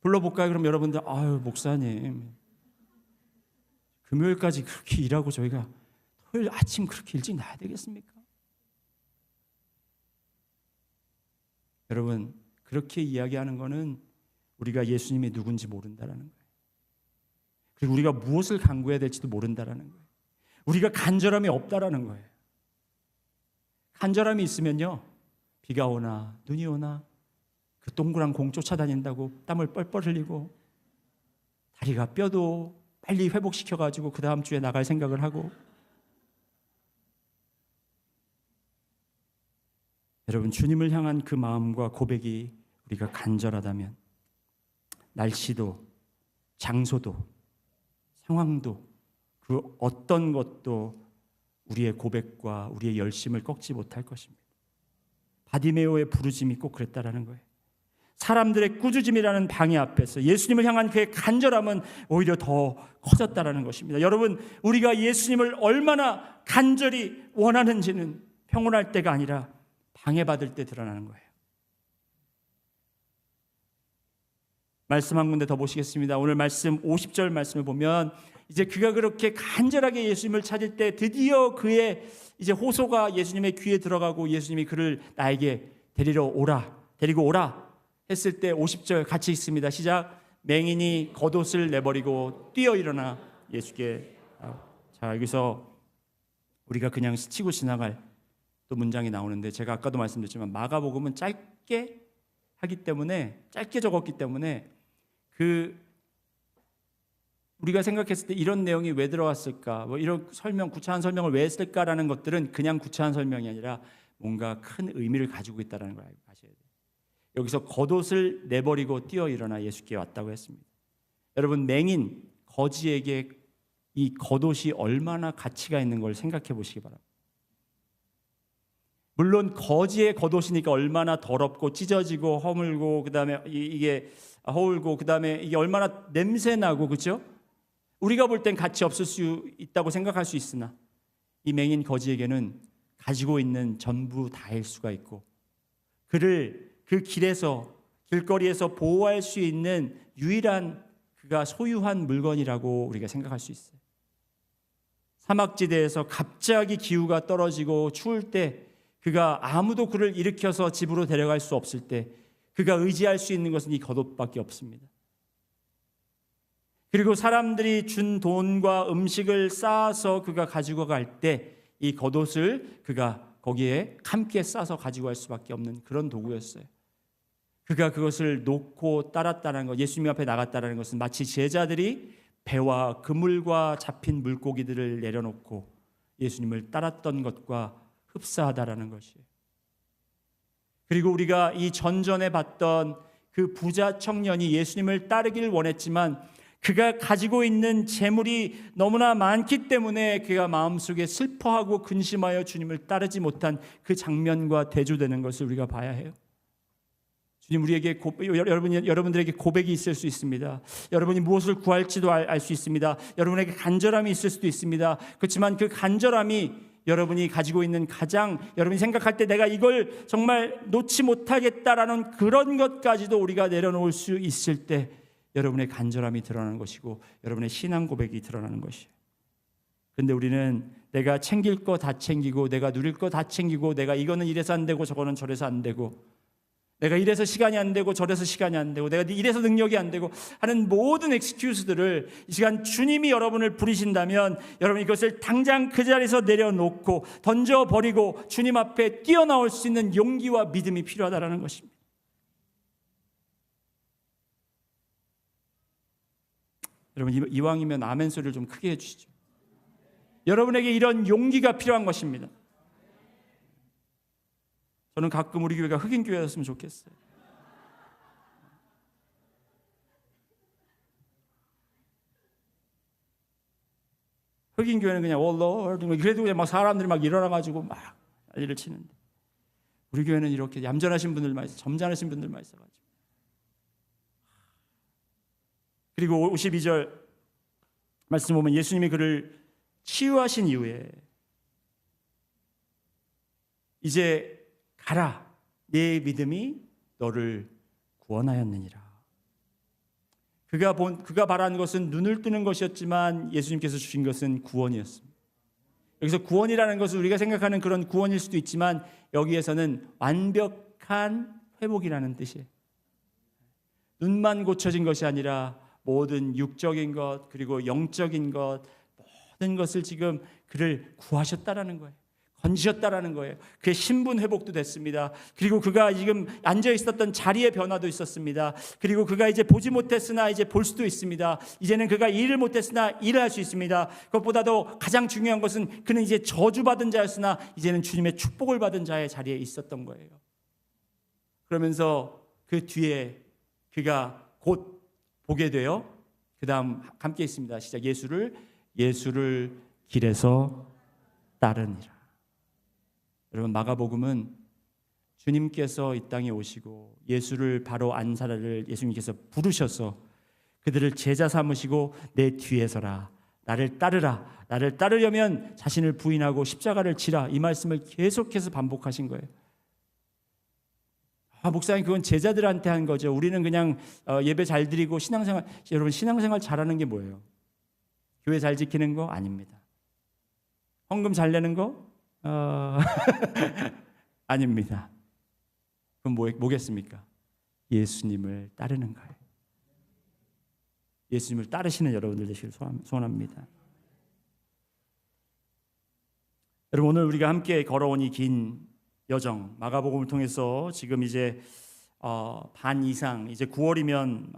불러볼까요? 그럼 여러분들 아유 목사님 금요일까지 그렇게 일하고 저희가 토요일 아침 그렇게 일찍 나야 되겠습니까? 여러분 그렇게 이야기하는 거는 우리가 예수님이 누군지 모른다라는 거예요. 그리고 우리가 무엇을 간구해야 될지도 모른다라는 거예요. 우리가 간절함이 없다라는 거예요. 간절함이 있으면요 비가 오나 눈이 오나 그 동그란 공 쫓아다닌다고 땀을 뻘뻘 흘리고 다리가 뼈도 빨리 회복시켜가지고 그 다음 주에 나갈 생각을 하고 여러분 주님을 향한 그 마음과 고백이 우리가 간절하다면 날씨도 장소도 상황도 그 어떤 것도 우리의 고백과 우리의 열심을 꺾지 못할 것입니다. 바디메오의 부르짐이 꼭 그랬다라는 거예요. 사람들의 꾸짖음이라는 방해 앞에서 예수님을 향한 그의 간절함은 오히려 더 커졌다라는 것입니다. 여러분 우리가 예수님을 얼마나 간절히 원하는지는 평온할 때가 아니라 방해받을 때 드러나는 거예요. 말씀 한 군데 더 보시겠습니다. 오늘 말씀 50절 말씀을 보면 이제 그가 그렇게 간절하게 예수님을 찾을 때 드디어 그의 이제 호소가 예수님의 귀에 들어가고 예수님이 그를 나에게 데리고 오라 했을 때 50절 같이 읽습니다. 시작. 맹인이 겉옷을 내버리고 뛰어 일어나 예수께. 자 여기서 우리가 그냥 스치고 지나갈 또 문장이 나오는데 제가 아까도 말씀드렸지만 마가복음은 짧게 적었기 때문에 우리가 생각했을 때 이런 내용이 왜 들어왔을까? 뭐 이런 구차한 설명을 왜 했을까라는 것들은 그냥 구차한 설명이 아니라 뭔가 큰 의미를 가지고 있다는 걸 아셔야 돼요. 여기서 겉옷을 내버리고 뛰어 일어나 예수께 왔다고 했습니다. 여러분 맹인 거지에게 이 겉옷이 얼마나 가치가 있는 걸 생각해 보시기 바랍니다. 물론 거지의 겉옷이니까 얼마나 더럽고 찢어지고 허물고 그다음에 이게 허울고 그다음에 이게 얼마나 냄새나고 그렇죠? 우리가 볼 땐 가치 없을 수 있다고 생각할 수 있으나 이 맹인 거지에게는 가지고 있는 전부 다일 수가 있고 그를 그 길거리에서 보호할 수 있는 유일한 그가 소유한 물건이라고 우리가 생각할 수 있어요. 사막지대에서 갑자기 기후가 떨어지고 추울 때 그가 아무도 그를 일으켜서 집으로 데려갈 수 없을 때 그가 의지할 수 있는 것은 이 겉옷밖에 없습니다. 그리고 사람들이 준 돈과 음식을 쌓아서 그가 가지고 갈 때 이 겉옷을 그가 거기에 함께 싸서 가지고 갈 수밖에 없는 그런 도구였어요. 그가 그것을 놓고 따랐다는 것, 예수님 앞에 나갔다는 것은 마치 제자들이 배와 그물과 잡힌 물고기들을 내려놓고 예수님을 따랐던 것과 흡사하다라는 것이에요. 그리고 우리가 이 전전에 봤던 그 부자 청년이 예수님을 따르길 원했지만 그가 가지고 있는 재물이 너무나 많기 때문에 그가 마음속에 슬퍼하고 근심하여 주님을 따르지 못한 그 장면과 대조되는 것을 우리가 봐야 해요. 주님 우리에게 여러분들에게 고백이 있을 수 있습니다. 여러분이 무엇을 구할지도 알 수 있습니다. 여러분에게 간절함이 있을 수도 있습니다. 그렇지만 그 간절함이 여러분이 가지고 있는 여러분이 생각할 때 내가 이걸 정말 놓지 못하겠다라는 그런 것까지도 우리가 내려놓을 수 있을 때 여러분의 간절함이 드러나는 것이고 여러분의 신앙 고백이 드러나는 것이에요. 그런데 우리는 내가 챙길 거 다 챙기고 내가 누릴 거 다 챙기고 내가 이거는 이래서 안 되고 저거는 저래서 안 되고 내가 이래서 시간이 안 되고 저래서 시간이 안 되고 내가 이래서 능력이 안 되고 하는 모든 엑스큐즈들을 이 시간 주님이 여러분을 부리신다면 여러분 이것을 당장 그 자리에서 내려놓고 던져버리고 주님 앞에 뛰어나올 수 있는 용기와 믿음이 필요하다는 것입니다. 여러분 이왕이면 아멘 소리를 좀 크게 해주시죠. 여러분에게 이런 용기가 필요한 것입니다. 저는 가끔 우리 교회가 흑인 교회였으면 좋겠어요. 흑인 교회는 그냥 Lord 그래도 그냥 막 사람들이 막 일어나가지고 막 난리를 치는데 우리 교회는 이렇게 얌전하신 분들만 있어, 점잖으신 분들만 있어가지고. 그리고 52절 말씀 보면 예수님이 그를 치유하신 이후에 이제 가라. 내 믿음이 너를 구원하였느니라. 그가 바라는 것은 눈을 뜨는 것이었지만 예수님께서 주신 것은 구원이었습니다. 여기서 구원이라는 것은 우리가 생각하는 그런 구원일 수도 있지만 여기에서는 완벽한 회복이라는 뜻이에요. 눈만 고쳐진 것이 아니라 모든 육적인 것 그리고 영적인 것 모든 것을 지금 그를 구하셨다라는 거예요. 건지셨다라는 거예요. 그의 신분 회복도 됐습니다. 그리고 그가 지금 앉아 있었던 자리의 변화도 있었습니다. 그리고 그가 이제 보지 못했으나 이제 볼 수도 있습니다. 이제는 그가 일을 못했으나 일을 할 수 있습니다. 그것보다도 가장 중요한 것은 그는 이제 저주받은 자였으나 이제는 주님의 축복을 받은 자의 자리에 있었던 거예요. 그러면서 그 뒤에 그가 곧 보게 되어 그 다음 함께 있습니다. 시작. 예수를 길에서 따르니라. 여러분, 마가복음은 주님께서 이 땅에 오시고 예수를 바로 안 사람을 예수님께서 부르셔서 그들을 제자 삼으시고 내 뒤에 서라, 나를 따르라, 나를 따르려면 자신을 부인하고 십자가를 지라, 이 말씀을 계속해서 반복하신 거예요. 목사님, 그건 제자들한테 한 거죠. 우리는 그냥 예배 잘 드리고 신앙생활. 여러분, 신앙생활 잘하는 게 뭐예요? 교회 잘 지키는 거 아닙니다. 헌금 잘 내는 거 아닙니다. 그럼 뭐겠습니까? 예수님을 따르는 거예요. 예수님을 따르시는 여러분들 되시길 소원합니다. 여러분, 오늘 우리가 함께 걸어온 이 긴 여정, 마가복음을 통해서 지금 이제 반 이상, 이제 9월이면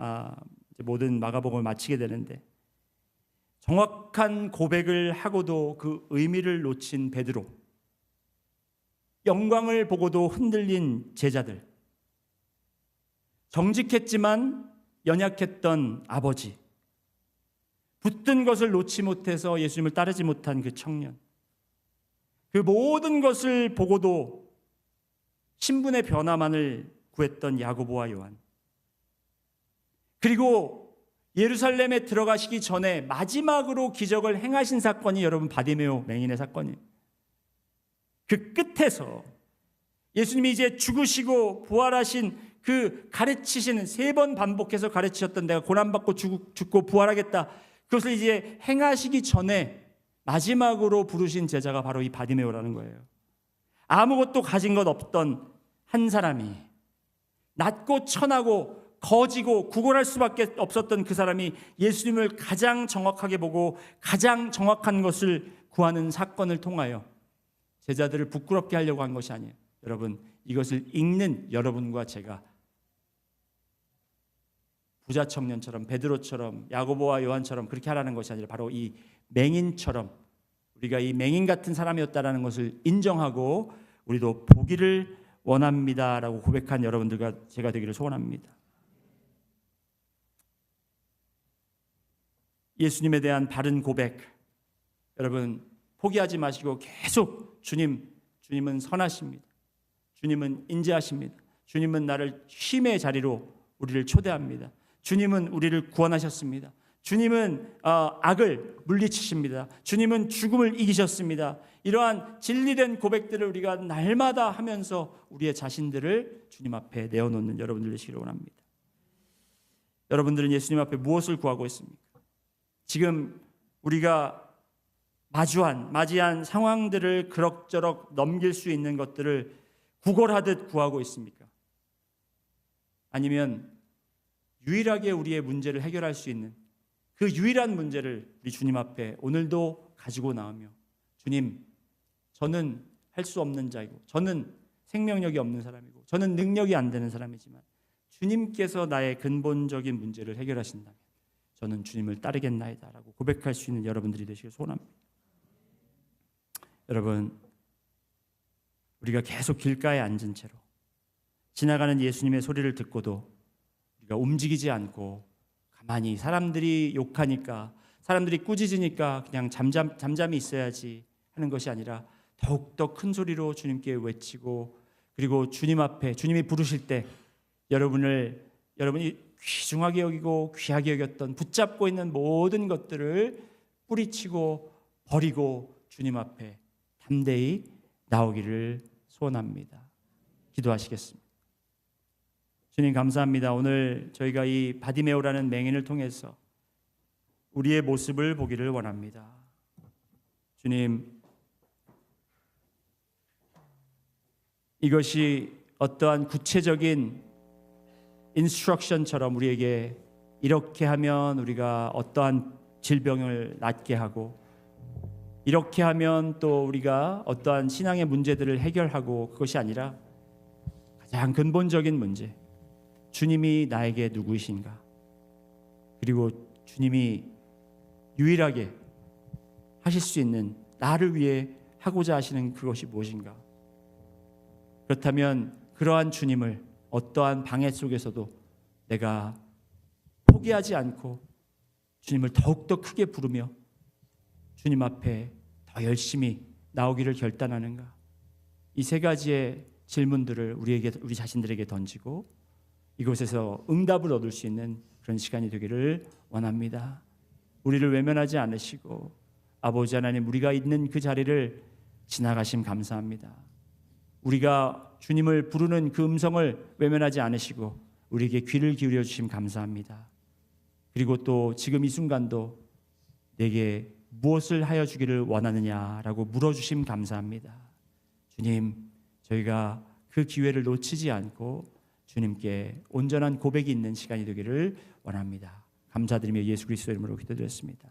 이제 모든 마가복음을 마치게 되는데, 정확한 고백을 하고도 그 의미를 놓친 베드로, 영광을 보고도 흔들린 제자들, 정직했지만 연약했던 아버지, 붙든 것을 놓지 못해서 예수님을 따르지 못한 그 청년, 그 모든 것을 보고도 신분의 변화만을 구했던 야고보와 요한, 그리고 예루살렘에 들어가시기 전에 마지막으로 기적을 행하신 사건이 여러분 바디메오 맹인의 사건이에요. 그 끝에서 예수님이 이제 죽으시고 부활하신 그 가르치시는 3번 반복해서 가르치셨던 내가 고난받고 죽고 부활하겠다, 그것을 이제 행하시기 전에 마지막으로 부르신 제자가 바로 이 바디메오라는 거예요. 아무것도 가진 것 없던 한 사람이, 낮고 천하고 거지고 구걸할 수밖에 없었던 그 사람이 예수님을 가장 정확하게 보고 가장 정확한 것을 구하는 사건을 통하여 제자들을 부끄럽게 하려고 한 것이 아니에요. 여러분, 이것을 읽는 여러분과 제가 부자 청년처럼, 베드로처럼, 야고보와 요한처럼 그렇게 하라는 것이 아니라 바로 이 맹인처럼 우리가 이 맹인 같은 사람이었다라는 것을 인정하고 우리도 보기를 원합니다라고 고백한 여러분들과 제가 되기를 소원합니다. 예수님에 대한 바른 고백, 여러분 포기하지 마시고 계속 주님은 선하십니다. 주님은 인자하십니다. 주님은 나를 쉼의 자리로 우리를 초대합니다. 주님은 우리를 구원하셨습니다. 주님은 악을 물리치십니다. 주님은 죽음을 이기셨습니다. 이러한 진리된 고백들을 우리가 날마다 하면서 우리의 자신들을 주님 앞에 내어놓는 여러분들 되시기를 원합니다. 여러분들은 예수님 앞에 무엇을 구하고 있습니까? 지금 우리가 맞이한 상황들을 그럭저럭 넘길 수 있는 것들을 구걸하듯 구하고 있습니까? 아니면 유일하게 우리의 문제를 해결할 수 있는 그 유일한 문제를 우리 주님 앞에 오늘도 가지고 나오며, 주님, 저는 할 수 없는 자이고, 저는 생명력이 없는 사람이고, 저는 능력이 안 되는 사람이지만 주님께서 나의 근본적인 문제를 해결하신다면 저는 주님을 따르겠나이다라고 고백할 수 있는 여러분들이 되시길 소원합니다. 여러분, 우리가 계속 길가에 앉은 채로 지나가는 예수님의 소리를 듣고도 우리가 움직이지 않고 가만히 사람들이 욕하니까, 사람들이 꾸짖으니까 그냥 잠잠히 있어야지 하는 것이 아니라 더욱더 큰 소리로 주님께 외치고, 그리고 주님 앞에 주님이 부르실 때 여러분이 귀중하게 여기고 귀하게 여겼던 붙잡고 있는 모든 것들을 뿌리치고 버리고 주님 앞에 담대히 나오기를 소원합니다. 기도하시겠습니다. 주님 감사합니다. 오늘 저희가 이 바디메오라는 맹인을 통해서 우리의 모습을 보기를 원합니다. 주님, 이것이 어떠한 구체적인 인스트럭션처럼 우리에게 이렇게 하면 우리가 어떠한 질병을 낫게 하고 이렇게 하면 또 우리가 어떠한 신앙의 문제들을 해결하고 그것이 아니라 가장 근본적인 문제, 주님이 나에게 누구이신가? 그리고 주님이 유일하게 하실 수 있는 나를 위해 하고자 하시는 그것이 무엇인가? 그렇다면 그러한 주님을 어떠한 방해 속에서도 내가 포기하지 않고 주님을 더욱더 크게 부르며 주님 앞에 더 열심히 나오기를 결단하는가? 이 세 가지의 질문들을 우리 자신들에게 던지고 이곳에서 응답을 얻을 수 있는 그런 시간이 되기를 원합니다. 우리를 외면하지 않으시고 아버지 하나님, 우리가 있는 그 자리를 지나가심 감사합니다. 우리가 주님을 부르는 그 음성을 외면하지 않으시고 우리에게 귀를 기울여 주심 감사합니다. 그리고 또 지금 이 순간도 내게 무엇을 하여 주기를 원하느냐라고 물어주심 감사합니다. 주님, 저희가 그 기회를 놓치지 않고 주님께 온전한 고백이 있는 시간이 되기를 원합니다. 감사드리며 예수 그리스도 이름으로 기도드렸습니다.